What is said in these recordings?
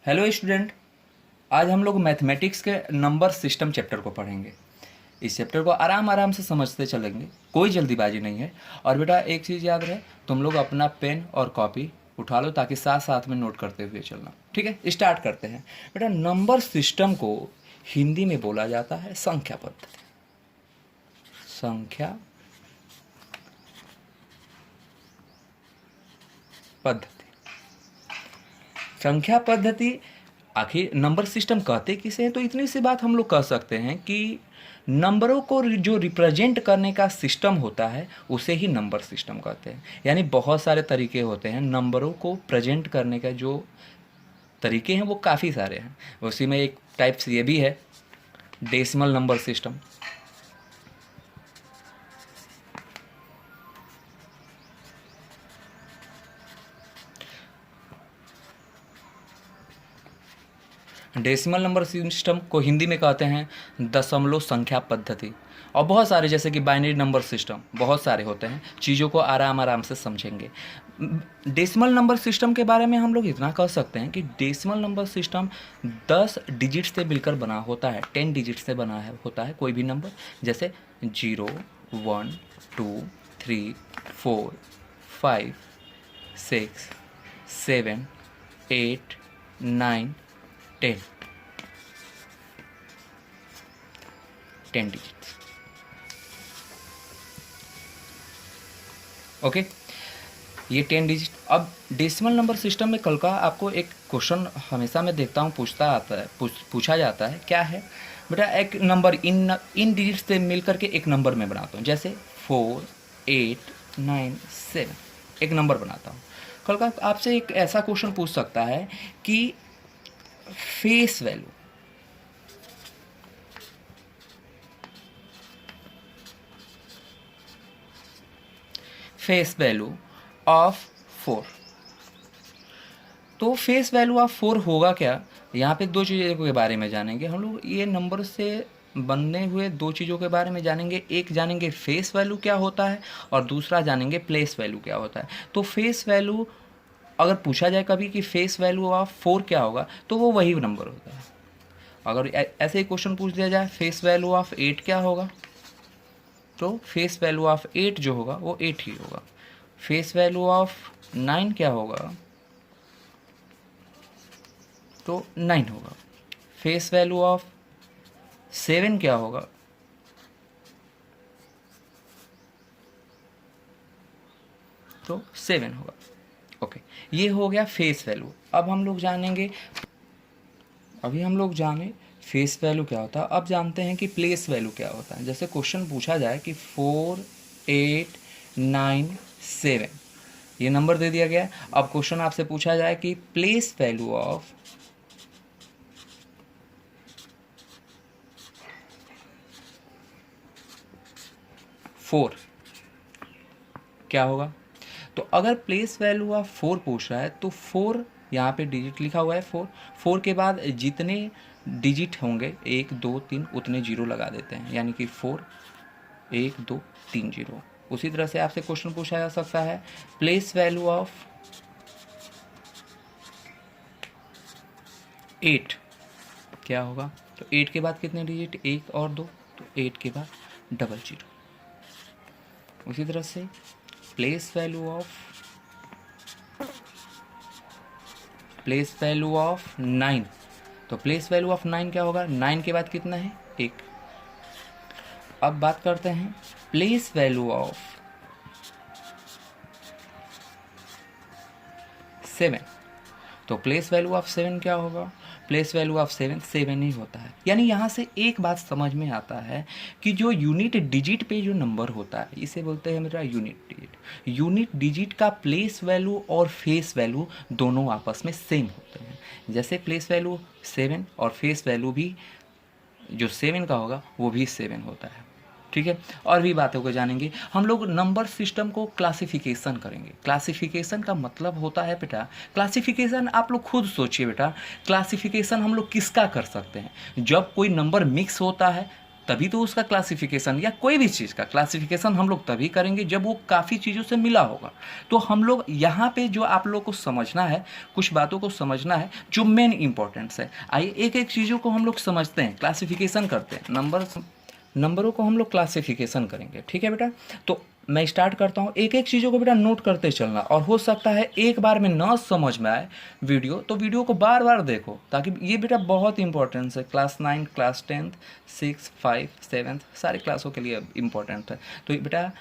Hello student. आज हम लोग मैथमेटिक्स के नंबर सिस्टम चैप्टर को पढ़ेंगे। इस चैप्टर को आराम आराम से समझते चलेंगे, कोई जल्दीबाजी नहीं है। और बेटा एक चीज़ याद रहे, तुम लोग अपना पेन और कॉपी उठा लो ताकि साथ साथ में नोट करते हुए चलना। ठीक है, स्टार्ट करते हैं। बेटा नंबर सिस्टम को हिंदी में बोला जाता है संख्या पद्धति। संख्या पद्धति। संख्या पद्धति आखिर नंबर सिस्टम कहते किसे हैं? तो इतनी सी बात हम लोग कह सकते हैं कि नंबरों को जो रिप्रेजेंट करने का सिस्टम होता है उसे ही नंबर सिस्टम कहते हैं। यानी बहुत सारे तरीके होते हैं नंबरों को प्रेजेंट करने का, जो तरीके हैं वो काफ़ी सारे हैं। उसी में एक टाइप्स ये भी है decimal number system. Decimal number system को हिंदी में कहते हैं दशमलव संख्या पद्धति। और बहुत सारे जैसे कि बाइनरी नंबर सिस्टम, बहुत सारे होते हैं। चीज़ों को आराम आराम से समझेंगे। डेसिमल नंबर सिस्टम के बारे में हम लोग इतना कह सकते हैं कि डेसिमल नंबर सिस्टम 10 डिजिट से मिलकर बना होता है, 10 डिजिट से बना है होता है कोई भी नंबर। जैसे 0, 1, 2, 3, 4, 5, 6, 7, 8, 9, 10 डिजिट्स। ओके, ये 10 डिजिट। अब डेसिमल नंबर सिस्टम में कल का आपको एक क्वेश्चन हमेशा मैं देखता हूँ पूछा जाता है। क्या है बेटा? एक नंबर इन डिजिट से मिलकर के एक नंबर में बनाता हूँ। जैसे 4, 8, 9, 7 एक नंबर बनाता हूँ। कल का आपसे एक ऐसा क्वेश्चन पूछ सकता है कि फेस वैल्यू ऑफ 4। तो फेस वैल्यू ऑफ 4 होगा क्या? यहाँ पे दो चीज़ों के बारे में जानेंगे हम लोग। ये नंबर से बनने हुए दो चीज़ों के बारे में जानेंगे। एक जानेंगे फेस वैल्यू क्या होता है और दूसरा जानेंगे प्लेस वैल्यू क्या होता है। तो फेस वैल्यू अगर पूछा जाए कभी कि फेस वैल्यू ऑफ 4 क्या होगा, तो वो वही नंबर होता है। अगर ऐसे ही क्वेश्चन पूछ दिया जाए फेस वैल्यू ऑफ 8 क्या होगा, तो फेस वैल्यू ऑफ 8 जो होगा वो 8 ही होगा। फेस वैल्यू ऑफ 9 क्या होगा, तो 9 होगा। फेस वैल्यू ऑफ 7 क्या होगा, तो 7 होगा। ओके, ये हो गया फेस वैल्यू। अब हम लोग जानेंगे, अभी हम लोग जाने फेस वैल्यू क्या होता है। अब जानते हैं कि प्लेस वैल्यू क्या होता है। जैसे क्वेश्चन पूछा जाए कि 4, 8, 9, 7 ये नंबर दे दिया गया है। अब क्वेश्चन आपसे पूछा जाए कि प्लेस वैल्यू ऑफ 4 क्या होगा। तो अगर प्लेस वैल्यू ऑफ 4 पूछ रहा है तो 4 यहाँ पे डिजिट लिखा हुआ है। 4 के बाद जितने डिजिट होंगे 1, 2, 3 उतने जीरो लगा देते हैं। यानी कि 4, 1, 2, 3 जीरो। उसी तरह से आपसे क्वेश्चन पूछा जा सकता है प्लेस वैल्यू ऑफ 8 क्या होगा। तो 8 के बाद कितने डिजिट, 1 और 2, तो 8 के बाद डबल जीरो। उसी तरह से प्लेस वैल्यू ऑफ 9, तो प्लेस वैल्यू ऑफ 9 क्या होगा। 9 के बाद कितना है, 1। अब बात करते हैं प्लेस वैल्यू ऑफ 7, तो प्लेस वैल्यू ऑफ 7 क्या होगा। प्लेस वैल्यू ऑफ 7 ही होता है। यानी यहाँ से एक बात समझ में आता है कि जो यूनिट डिजिट पे जो नंबर होता है इसे बोलते हैं मेरा यूनिट डिजिट। यूनिट डिजिट का प्लेस वैल्यू और फेस वैल्यू दोनों आपस में सेम होते हैं। जैसे प्लेस वैल्यू 7 और फेस वैल्यू भी जो 7 का होगा वो भी 7 होता है। ठीक है, और भी बातों को जानेंगे हम लोग। नंबर सिस्टम को क्लासिफिकेशन करेंगे। क्लासिफिकेशन का मतलब होता है बेटा, क्लासिफिकेशन आप लोग खुद सोचिए बेटा, क्लासिफिकेशन हम लोग किसका कर सकते हैं। जब कोई नंबर मिक्स होता है तभी तो उसका क्लासिफिकेशन या कोई भी चीज़ का क्लासिफिकेशन हम लोग तभी करेंगे जब वो काफ़ी चीज़ों से मिला होगा। तो हम लोग यहाँ पे जो आप लोग को समझना है, कुछ बातों को समझना है जो मेन इंपॉर्टेंस है। आइए एक एक चीज़ों को हम लोग समझते हैं, क्लासिफिकेशन करते हैं, नंबरों को हम लोग क्लासिफिकेशन करेंगे। ठीक है बेटा, तो मैं स्टार्ट करता हूँ। एक एक चीज़ों को बेटा नोट करते चलना, और हो सकता है एक बार में ना समझ में आए वीडियो तो वीडियो को बार बार देखो, ताकि ये बेटा बहुत इंपॉर्टेंट है। क्लास 9, क्लास 10, 6, 5, 7 सारे क्लासों के लिए इम्पोर्टेंट है। तो ये बेटा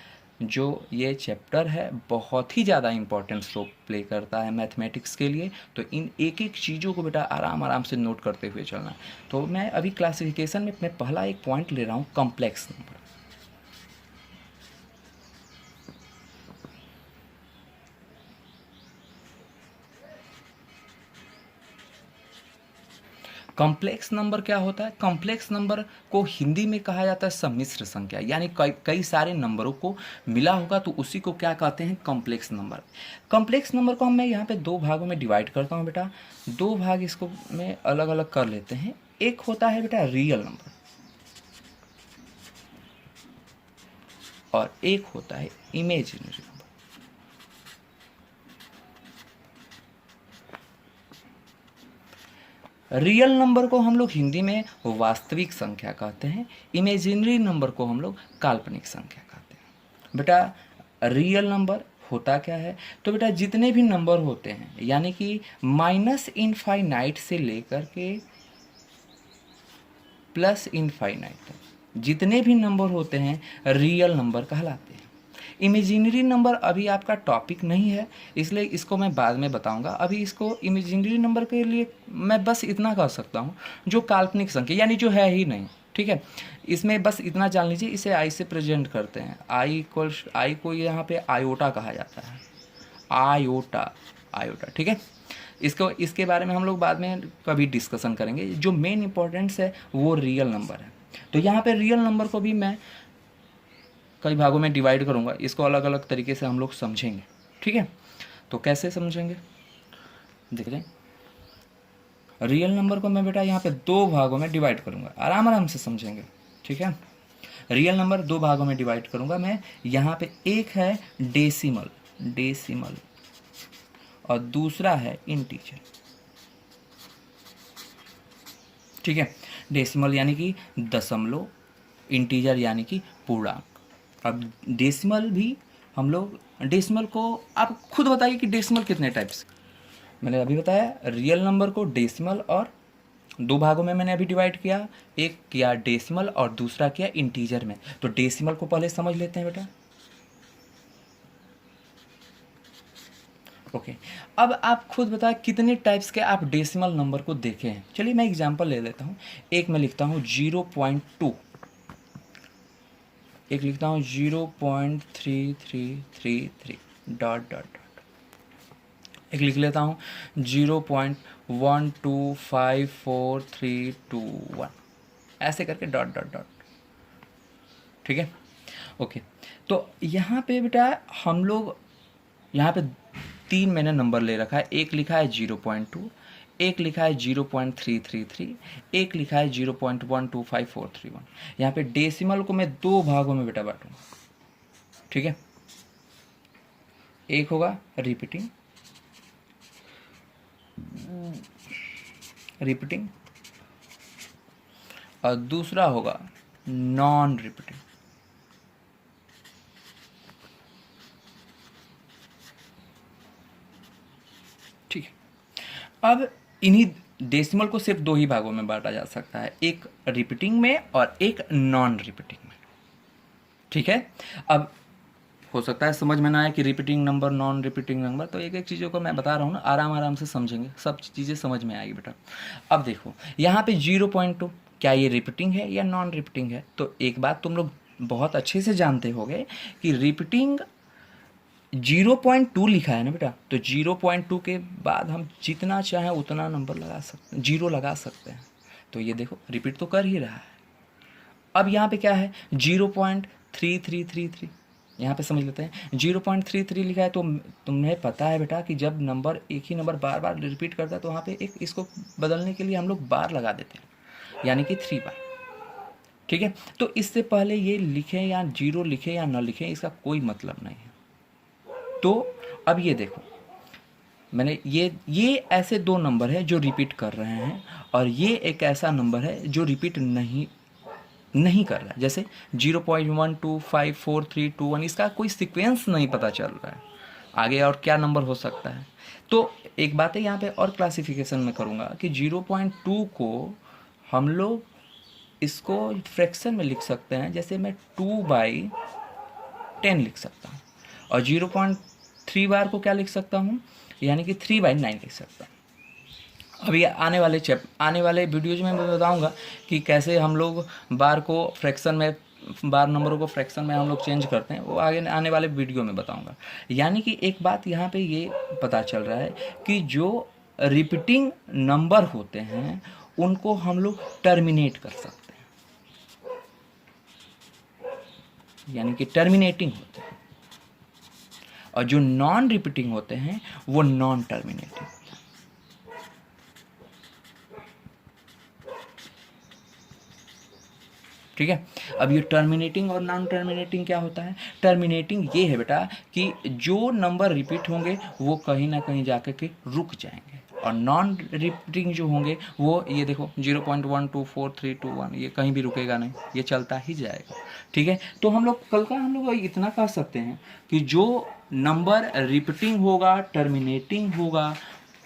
जो ये चैप्टर है बहुत ही ज़्यादा इंपॉर्टेंस रोल प्ले करता है मैथमेटिक्स के लिए। तो इन एक एक चीज़ों को बेटा आराम आराम से नोट करते हुए चलना। तो मैं अभी क्लासिफिकेशन में मैं पहला एक पॉइंट ले रहा हूँ, कॉम्प्लेक्स नंबर। कॉम्प्लेक्स नंबर क्या होता है? कॉम्प्लेक्स नंबर को हिंदी में कहा जाता है सम्मिश्र संख्या, यानी कई सारे नंबरों को मिला होगा तो उसी को क्या कहते हैं? Complex number. कॉम्प्लेक्स नंबर को मैं यहाँ पे दो भागों में डिवाइड करता हूँ बेटा। दो भाग इसको में अलग अलग कर लेते हैं। एक होता है बेटा रियल नंबर और एक होता है इमेजिनरी नंबर। रियल नंबर को हम लोग हिंदी में वास्तविक संख्या कहते हैं, इमेजिनरी नंबर को हम लोग काल्पनिक संख्या कहते हैं। बेटा रियल नंबर होता क्या है? तो बेटा जितने भी नंबर होते हैं, यानी कि माइनस इनफाइनाइट से लेकर के प्लस इनफाइनाइट तक जितने भी नंबर होते हैं रियल नंबर कहलाते हैं। इमेजिनरी नंबर अभी आपका टॉपिक नहीं है, इसलिए इसको मैं बाद में बताऊंगा। अभी इसको इमेजिनरी नंबर के लिए मैं बस इतना कह सकता हूँ, जो काल्पनिक संख्या यानी जो है ही नहीं। ठीक है, इसमें बस इतना जान लीजिए, इसे आई से प्रेजेंट करते हैं। आई को यहाँ पे आयोटा कहा जाता है, आयोटा। ठीक है, इसके बारे में हम लोग बाद में कभी डिस्कशन करेंगे। जो मेन इंपॉर्टेंस है वो रियल नंबर है। तो यहाँ पे रियल नंबर को भी मैं कई भागों में डिवाइड करूँगा, इसको अलग अलग तरीके से हम लोग समझेंगे। ठीक है, तो कैसे समझेंगे देख लें। रियल नंबर को मैं बेटा यहाँ पे दो भागों में डिवाइड करूँगा, आराम आराम से समझेंगे। ठीक है, रियल नंबर दो भागों में डिवाइड करूँगा मैं। यहाँ पे एक है डेसिमल और दूसरा है इंटीजर। ठीक है, डेसिमल यानी कि दशमलव, इंटीजर यानी कि पूर्णांक। अब डेसिमल भी हम लोग, डेसिमल को आप खुद बताइए कि डेसिमल कितने टाइप्स। मैंने अभी बताया रियल नंबर को डेसिमल और दो भागों में मैंने अभी डिवाइड किया, एक किया डेसिमल और दूसरा किया इंटीजर में। तो डेसिमल को पहले समझ लेते हैं बेटा। ओके, अब आप खुद बताएं कितने टाइप्स के आप डेसिमल नंबर को देखे हैं। चलिए मैं एग्जांपल ले लेता हूँ। एक मैं लिखता हूँ 0.2, एक लिखता हूँ 0.3333 डॉट डॉट डॉट, एक लिख लेता हूँ 0.125432 ऐसे करके डॉट डॉट डॉट। ठीक है, ओके। तो यहाँ पे बेटा हम लोग यहाँ पे तीन मैंने नंबर ले रखा है। एक लिखा है 0.2, एक लिखा है 0.333, एक लिखा है 0.125431। यहाँ पे डेसिमल को मैं दो भागों में बेटा बांटूंगा। ठीक है, एक होगा रिपीटिंग और दूसरा होगा नॉन रिपीटिंग। ठीक है, अब इन्हीं डेसिमल को सिर्फ दो ही भागों में बांटा जा सकता है, एक रिपीटिंग में और एक नॉन रिपीटिंग में। ठीक है, अब हो सकता है समझ में ना आए कि repeating number, non repeating number, तो एक एक चीज़ों को मैं बता रहा हूँ ना, आराम आराम से समझेंगे, सब चीज़ें समझ में आएगी बेटा। अब देखो यहाँ पे 0.2, क्या ये रिपीटिंग है या नॉन रिपीटिंग है? तो एक बात तुम लोग बहुत अच्छे से जानते होंगे कि रिपीटिंग 0.2 लिखा है ना बेटा, तो 0.2 के बाद हम जितना चाहें उतना नंबर लगा सकते हैं, जीरो लगा सकते हैं। तो ये देखो रिपीट तो कर ही रहा है। अब यहाँ पे क्या है 0.3333, यहाँ पे समझ लेते हैं 0.33 लिखा है। तो तुम्हें पता है बेटा कि जब नंबर एक ही नंबर बार बार रिपीट करता है तो वहाँ पे एक इसको बदलने के लिए हम लोग बार लगा देते हैं, यानी कि 3 बार। ठीक है, तो इससे पहले ये लिखें या जीरो लिखें या न लिखें इसका कोई मतलब नहीं है। तो अब ये देखो, मैंने ये ऐसे दो नंबर है जो रिपीट कर रहे हैं, और ये एक ऐसा नंबर है जो रिपीट नहीं कर रहा है। जैसे 0.1254321, इसका कोई सीक्वेंस नहीं पता चल रहा है, आगे और क्या नंबर हो सकता है। तो एक बात है यहाँ पे और क्लासिफिकेशन में करूँगा कि 0.2 को हम लोग इसको फ्रैक्शन में लिख सकते हैं, जैसे मैं 2/10 लिख सकता हूँ, और 0.3 बार को क्या लिख सकता हूँ, यानी कि 3/9 लिख सकता हूँ। अभी आने वाले वीडियोज में मैं बताऊंगा कि कैसे हम लोग बार को फ्रैक्शन में, बार नंबरों को फ्रैक्शन में हम लोग चेंज करते हैं, वो आगे आने वाले वीडियो में बताऊंगा। यानी कि एक बात यहाँ पे ये पता चल रहा है कि जो रिपीटिंग नंबर होते हैं उनको हम लोग टर्मिनेट कर सकते हैं, यानी कि टर्मिनेटिंग होते हैं, और जो नॉन रिपीटिंग होते हैं वो नॉन टर्मिनेटिंग। ठीक है, अब ये टर्मिनेटिंग और नॉन टर्मिनेटिंग क्या होता है। टर्मिनेटिंग ये है बेटा कि जो नंबर रिपीट होंगे वो कहीं ना कहीं जाकर के रुक जाएंगे, और नॉन रिपीटिंग जो होंगे वो ये देखो 0.124321 ये कहीं भी रुकेगा नहीं, ये चलता ही जाएगा। ठीक है, तो हम लोग कल का हम लोग इतना कह सकते हैं कि जो नंबर रिपीटिंग होगा, टर्मिनेटिंग होगा,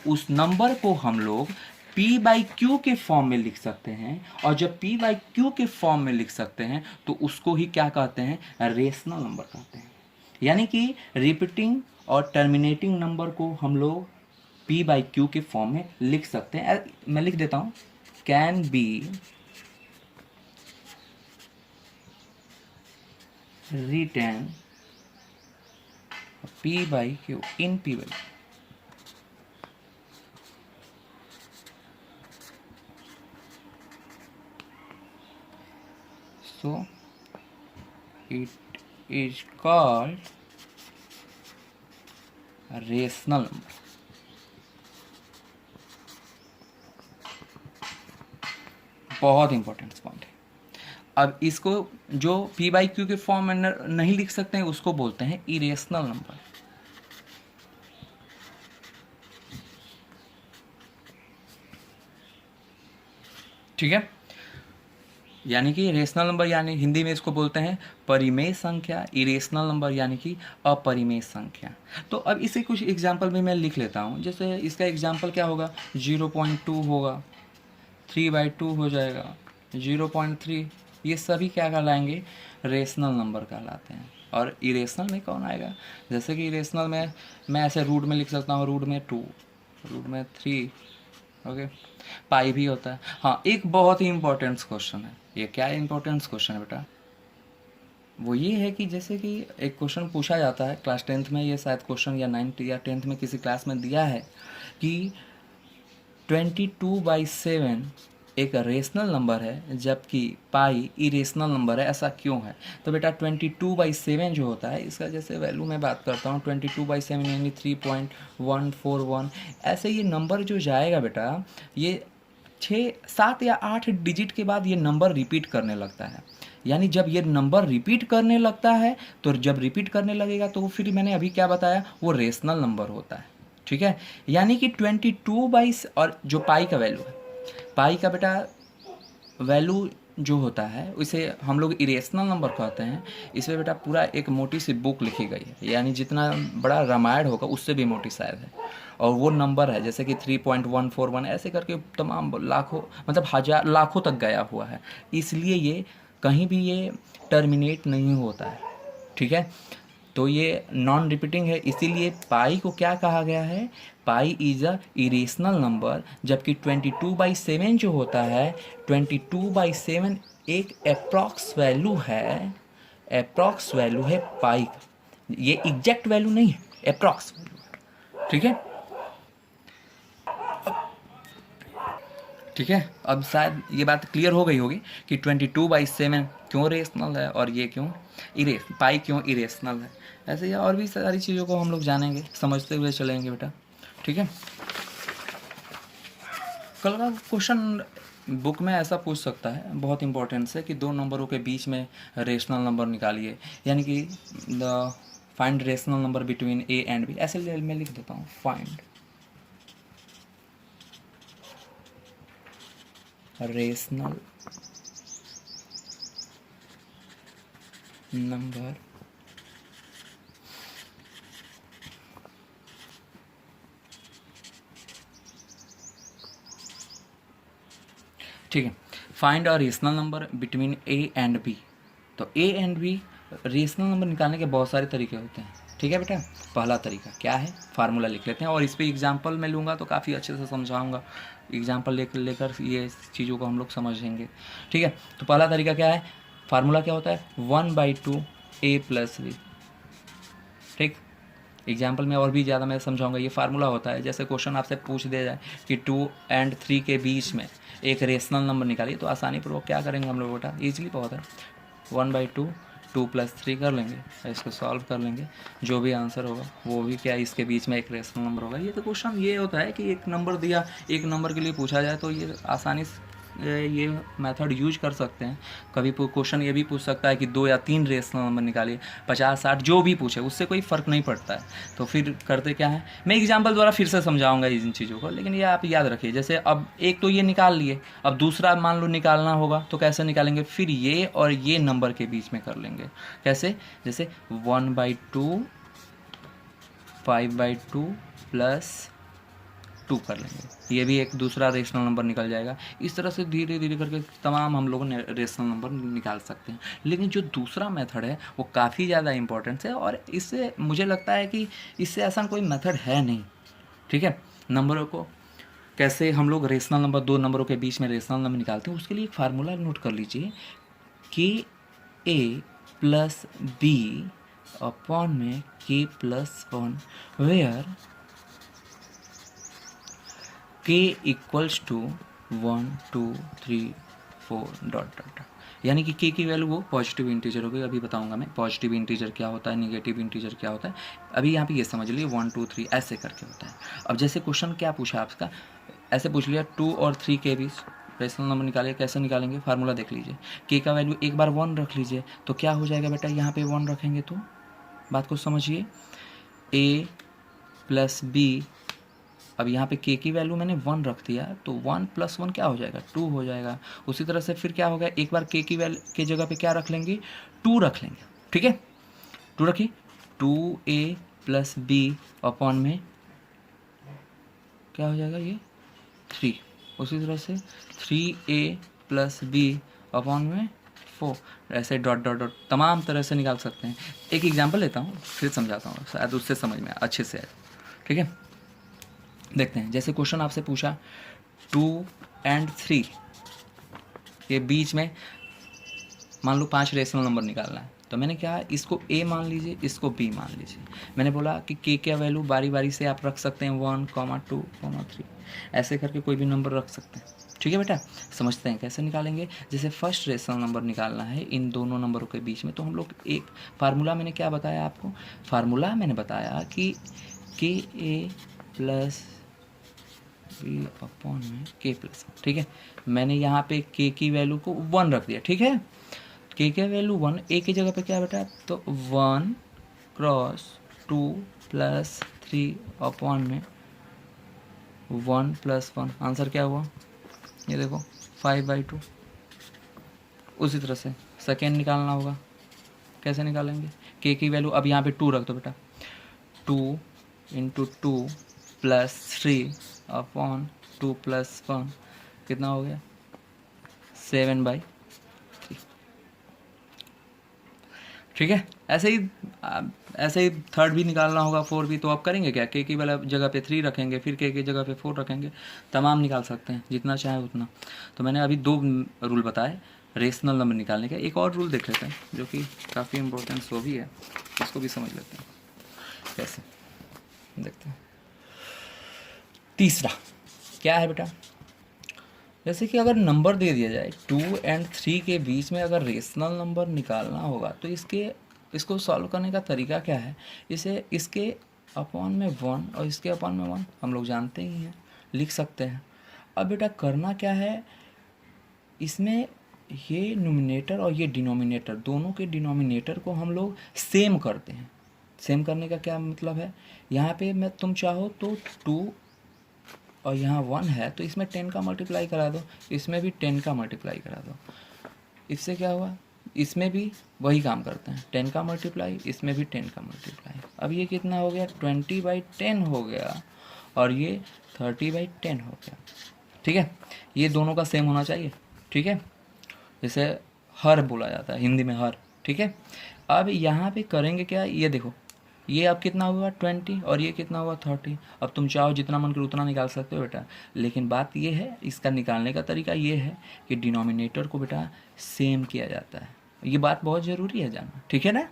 उस नंबर को हम लोग P/Q के फॉर्म में लिख सकते हैं, और जब P/Q के फॉर्म में लिख सकते हैं तो उसको ही क्या कहते हैं, रेशनल नंबर कहते हैं। यानी कि रिपीटिंग और टर्मिनेटिंग नंबर को हम लोग P/Q के फॉर्म में लिख सकते हैं। मैं लिख देता हूं, can be written P/Q in P/Q। So it is called a rational number। बहुत इंपॉर्टेंट पॉइंट है। अब इसको जो P/Q के फॉर्म में नहीं लिख सकते हैं उसको बोलते हैं इरेशनल नंबर। ठीक है, यानी कि रेशनल नंबर यानी हिंदी में इसको बोलते हैं परिमेय संख्या, इरेशनल नंबर यानी कि अपरिमेय संख्या। तो अब इसे कुछ एग्जाम्पल भी मैं लिख लेता हूँ। जैसे इसका एग्जाम्पल क्या होगा, 0.2 होगा, 3/2 हो जाएगा, 0.3, ये सभी क्या कहलाएंगे, रेशनल नंबर कहलाते हैं। और इरेशनल में कौन आएगा, जैसे कि इरेशनल में मैं ऐसे रूट में लिख सकता हूँ, रूट में 2, रूट में 3, ओके, पाई भी होता है। हाँ, एक बहुत ही इंपॉर्टेंट क्वेश्चन है, ये क्या इंपॉर्टेंट क्वेश्चन है बेटा, वो ये है कि जैसे कि एक क्वेश्चन पूछा जाता है क्लास 10th में, ये शायद क्वेश्चन या 9th या 10th में किसी क्लास में दिया है कि 22/7 एक रेशनल नंबर है जबकि पाई इरेशनल नंबर है, ऐसा क्यों है। तो बेटा 22/7 जो होता है, इसका जैसे वैल्यू मैं बात करता हूँ 22/7 यानी 3.141, ऐसे ये नंबर जो जाएगा बेटा, ये 6, 7 या 8 डिजिट के बाद ये नंबर रिपीट करने लगता है। यानी जब ये नंबर रिपीट करने लगता है, तो जब रिपीट करने लगेगा तो फिर मैंने अभी क्या बताया, वो रेशनल नंबर होता है। ठीक है, यानी कि 22 और जो पाई का वैल्यू है, पाई का बेटा वैल्यू जो होता है उसे हम लोग इरेशनल नंबर कहते हैं। इसमें बेटा पूरा एक मोटी सी बुक लिखी गई है, यानी जितना बड़ा रामायण होगा उससे भी मोटी शायद है, और वो नंबर है जैसे कि 3.141, ऐसे करके तमाम लाखों, मतलब हजार लाखों तक गया हुआ है। इसलिए ये कहीं भी ये टर्मिनेट नहीं होता है। ठीक है, तो ये नॉन रिपीटिंग है, इसीलिए पाई को क्या कहा गया है, pi is a irrational number. जबकि 22/7 जो होता है, 22/7 एक अप्रॉक्स वैल्यू है, अप्रॉक्स वैल्यू है पाई का, ये एग्जैक्ट वैल्यू नहीं है, अप्रॉक्स वैल्यू है। ठीक है, ठीक है, अब शायद ये बात क्लियर हो गई होगी कि 22/7 क्यों रेशनल है और ये क्यों पाई क्यों इरेशनल है। ऐसे ही और भी सारी चीज़ों को हम लोग जानेंगे, समझते हुए चलेंगे बेटा। ठीक है, कल का क्वेश्चन बुक में ऐसा पूछ सकता है बहुत इंपॉर्टेंट है कि दो नंबरों के बीच में रेशनल नंबर निकालिए, यानी कि the find rational number between A and B, ऐसे मैं लिख देता हूँ फाइंड रेशनल नंबर ठीक है। Find a rational number between A and b. तो a and b rational number निकालने के बहुत सारे तरीके होते हैं, ठीक है बेटा। पहला तरीका क्या है, फार्मूला लिख लेते हैं, और इस पर एग्जाम्पल मैं लूँगा तो काफ़ी अच्छे से समझाऊंगा, एग्जाम्पल लेकर ये चीज़ों को हम लोग समझेंगे, ठीक है। तो पहला तरीका क्या है, फार्मूला क्या होता है, 1/2 ए प्लस बी, ठीक। एग्जाम्पल में और भी ज़्यादा मैं समझाऊंगा, ये फार्मूला होता है। जैसे क्वेश्चन आपसे पूछ दिया जाए कि 2 और 3 के बीच में एक रेशनल नंबर निकालिए, तो आसानी पूर्वक क्या करेंगे हम लोग बेटा, ईजिली बहुत है, 1/2 2 + 3 कर लेंगे, इसको सॉल्व कर लेंगे, जो भी आंसर होगा वो भी क्या इसके बीच में एक रेशनल नंबर होगा। ये तो क्वेश्चन ये होता है कि एक नंबर दिया, एक नंबर के लिए पूछा जाए तो ये आसानी से ये मेथड यूज कर सकते हैं। कभी क्वेश्चन ये भी पूछ सकता है कि 2 या 3 रेशनल नंबर निकालिए, 50 60 जो भी पूछे, उससे कोई फ़र्क नहीं पड़ता है। तो फिर करते क्या है, मैं एग्जांपल द्वारा फिर से समझाऊंगा इन चीज़ों को, लेकिन ये आप याद रखिए। जैसे अब एक तो ये निकाल लिए, अब दूसरा मान लो निकालना होगा, तो कैसे निकालेंगे, फिर ये और ये नंबर के बीच में कर लेंगे। कैसे, जैसे 1/2 5/2 + 2 कर लेंगे, ये भी एक दूसरा रेशनल नंबर निकल जाएगा। इस तरह से धीरे धीरे करके तमाम हम लोग रेशनल नंबर निकाल सकते हैं। लेकिन जो दूसरा मेथड है वो काफ़ी ज़्यादा इंपॉर्टेंट है, और इससे मुझे लगता है कि इससे आसान कोई मेथड है नहीं, ठीक है। नंबरों को कैसे हम लोग रेशनल नंबर, दो नंबरों के बीच में रेशनल नंबर निकालते हैं, उसके लिए एक फार्मूला नोट कर लीजिए, KA + B अपॉन में K+1 where k equals to 1 2 3 4 ... यानी कि k की वैल्यू वो पॉजिटिव इंटीजर होगी। अभी बताऊंगा मैं पॉजिटिव इंटीजर क्या होता है, निगेटिव इंटीजर क्या होता है। अभी यहाँ पे ये समझ लीजिए 1 2 3 ऐसे करके होता है। अब जैसे क्वेश्चन क्या पूछा आपका, ऐसे पूछ लिया 2 और 3 के बीच रेशनल नंबर निकालिए, कैसे निकालेंगे, फार्मूला देख लीजिए। k का वैल्यू एक बार 1 रख लीजिए, तो क्या हो जाएगा बेटा, यहाँ पे 1 रखेंगे तो बात को समझिए, a + b, अब यहाँ पे k की वैल्यू मैंने 1 रख दिया, तो 1 + 1 क्या हो जाएगा, 2 हो जाएगा। उसी तरह से फिर क्या होगा, एक बार k की वैल्यू के जगह पे क्या रख लेंगे, 2 रख लेंगे, ठीक है। 2 रखिए, 2a + b अपॉन में क्या हो जाएगा, ये 3। उसी तरह से 3a + b अपॉन में 4, ऐसे डॉट डॉट डॉट तमाम तरह से निकाल सकते हैं। एक एग्जाम्पल लेता हूँ फिर समझाता हूँ, शायद उससे समझ में अच्छे से आए, ठीक है। देखते हैं, जैसे क्वेश्चन आपसे पूछा 2 और 3 के बीच में मान लो 5 रेशनल नंबर निकालना है, तो मैंने क्या, इसको a मान लीजिए, इसको b मान लीजिए। मैंने बोला कि k का वैल्यू बारी बारी से आप रख सकते हैं 1 2 3, ऐसे करके कोई भी नंबर रख सकते हैं, ठीक है बेटा। समझते हैं कैसे निकालेंगे। जैसे फर्स्ट रेशनल नंबर निकालना है इन दोनों नंबरों के बीच में, तो हम लोग एक फार्मूला, मैंने क्या बताया आपको, फार्मूला मैंने बताया कि KA + b अपॉन में K+1, ठीक है। मैंने यहाँ पे k की वैल्यू को 1 रख दिया, ठीक है। k की वैल्यू 1, a की जगह पे क्या बेटा, तो 1 × 2 + 3 अपॉन में 1 + 1, आंसर क्या हुआ, ये देखो 5/2। उसी तरह से सेकेंड निकालना होगा, कैसे निकालेंगे, k की वैल्यू अब यहाँ पे 2 रख दो बेटा, 2 × 2 + 3 अपॉन 2 + 1 कितना हो गया, 7/3, ठीक है। ऐसे ही थर्ड भी निकालना होगा, 4 भी, तो आप करेंगे क्या, k की वाला जगह पे 3 रखेंगे, फिर k की जगह पे 4 रखेंगे, तमाम निकाल सकते हैं जितना चाहे उतना। तो मैंने अभी 2 रूल बताए रेशनल नंबर निकालने का। एक और रूल देख लेते हैं जो कि काफ़ी इम्पोर्टेंस वो भी है, इसको भी समझ लेते हैं कैसे, देखते हैं। तीसरा क्या है बेटा, जैसे कि अगर नंबर दे दिया जाए 2 और 3 के बीच में अगर रेशनल नंबर निकालना होगा, तो इसको सॉल्व करने का तरीका क्या है, इसके अपॉन में 1 और इसके अपॉन में 1 हम लोग जानते ही हैं, लिख सकते हैं। अब बेटा करना क्या है, इसमें ये न्यूमिनेटर और ये डिनोमिनेटर, दोनों के डिनोमिनेटर को हम लोग सेम करते हैं। सेम करने का क्या मतलब है, यहाँ पे मैं तुम चाहो तो 2 और यहाँ 1 है तो इसमें 10 का मल्टीप्लाई करा दो, इसमें भी 10 का मल्टीप्लाई करा दो। इससे क्या हुआ, इसमें भी वही काम करते हैं, 10 का मल्टीप्लाई, इसमें भी 10 का मल्टीप्लाई। अब ये कितना हो गया, 20/10 हो गया और ये 30/10 हो गया। ठीक है, ये दोनों का सेम होना चाहिए। ठीक है, जैसे हर बोला जाता है हिंदी में, हर। ठीक है, अब यहाँ पे करेंगे क्या, ये देखो, ये अब कितना हुआ 20 और ये कितना हुआ 30। अब तुम चाहो जितना मन करे उतना निकाल सकते हो बेटा, लेकिन बात ये है, इसका निकालने का तरीका ये है कि डिनोमिनेटर को बेटा सेम किया जाता है। ये बात बहुत ज़रूरी है जानना, ठीक है ना।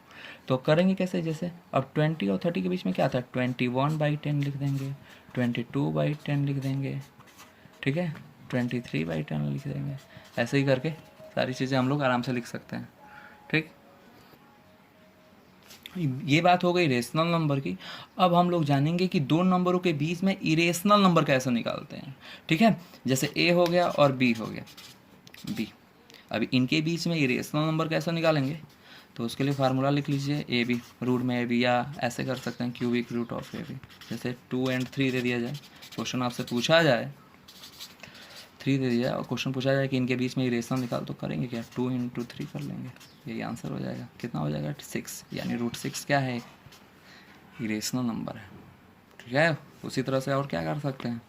तो करेंगे कैसे, जैसे अब 20 और 30 के बीच में क्या था, 21/10 लिख देंगे, 22/10 लिख देंगे, ठीक है, 23/10 लिख देंगे। ऐसे ही करके सारी चीज़ें हम लोग आराम से लिख सकते हैं। ठीक, ये बात हो गई रेशनल नंबर की। अब हम लोग जानेंगे कि दो नंबरों के बीच में इरेशनल नंबर कैसे निकालते हैं। ठीक है, जैसे ए हो गया और बी हो गया, बी। अभी इनके बीच में इरेशनल नंबर कैसे निकालेंगे, तो उसके लिए फार्मूला लिख लीजिए, ए बी, रूट में ए बी, या ऐसे कर सकते हैं cubic root of A B. जैसे 2 और 3 दे दिया जाए, क्वेश्चन आपसे पूछा जाए 3 दे दिया और क्वेश्चन पूछा जाए कि इनके बीच में इरेशनल निकाल, तो करेंगे क्या, 2 × 3 कर लेंगे, यही आंसर हो जाएगा। कितना हो जाएगा, 6, यानी √6 क्या है, इरेशनल नंबर है। ठीक है, उसी तरह से और क्या कर सकते हैं,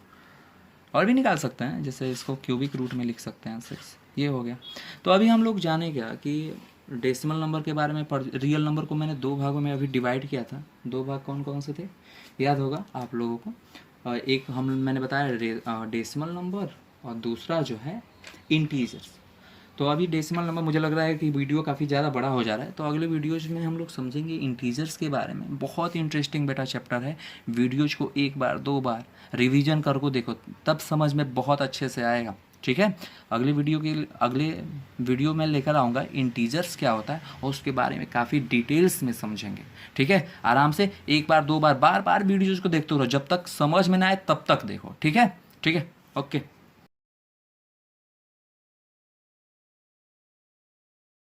और भी निकाल सकते हैं, जैसे इसको क्यूबिक रूट में लिख सकते हैं 6, ये हो गया। तो अभी हम लोग जाने क्या कि डेसिमल नंबर के बारे में रियल नंबर को मैंने 2 भागों में अभी डिवाइड किया था। 2 भाग कौन कौन से थे, याद होगा आप लोगों को। एक मैंने बताया डेसिमल नंबर और दूसरा जो है इंटीजर्स। तो अभी डेसिमल नंबर, मुझे लग रहा है कि वीडियो काफ़ी ज़्यादा बड़ा हो जा रहा है, तो अगले वीडियोज में हम लोग समझेंगे इंटीजर्स के बारे में। बहुत इंटरेस्टिंग बेटा चैप्टर है, वीडियोज को 1 बार 2 बार रिवीजन करके देखो, तब समझ में बहुत अच्छे से आएगा। ठीक है, अगले वीडियो में लेकर आऊँगा इंटीजर्स क्या होता है और उसके बारे में काफ़ी डिटेल्स में समझेंगे। ठीक है, आराम से 1 बार 2 बार बार बार वीडियोज़ को देखते रहो, जब तक समझ में ना आए तब तक देखो। ठीक है, ठीक है, ओके।